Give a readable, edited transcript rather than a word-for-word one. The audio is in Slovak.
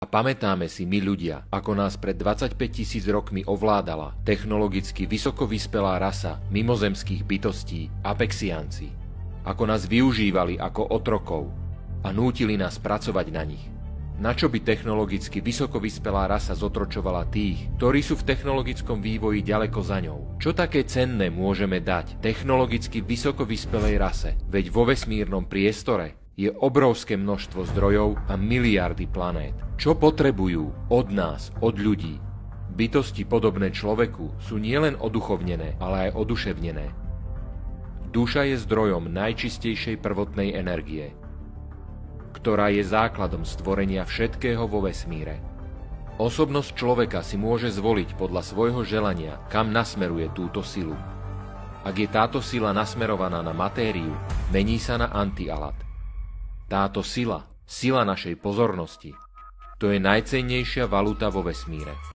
Pamätáme si my ľudia, ako nás pred 25 000 rokmi ovládala technologicky vysoko vyspelá rasa mimozemských bytostí Apexianci. Ako nás využívali ako otrokov a nútili nás pracovať na nich. Na čo by technologicky vysoko vyspelá rasa zotročovala tých, ktorí sú v technologickom vývoji ďaleko za ňou? Čo také cenné môžeme dať technologicky vysoko vyspelej rase? Veď vo vesmírnom priestore je obrovské množstvo zdrojov a miliardy planét. Čo potrebujú od nás, od ľudí? Bytosti podobné človeku sú nielen oduchovnené, ale aj oduševnené. Duša je zdrojom najčistejšej prvotnej energie, ktorá je základom stvorenia všetkého vo vesmíre. Osobnosť človeka si môže zvoliť podľa svojho želania, kam nasmeruje túto silu. Ak je táto sila nasmerovaná na matériu, mení sa na antialat. Táto sila našej pozornosti, to je najcennejšia valuta vo vesmíre.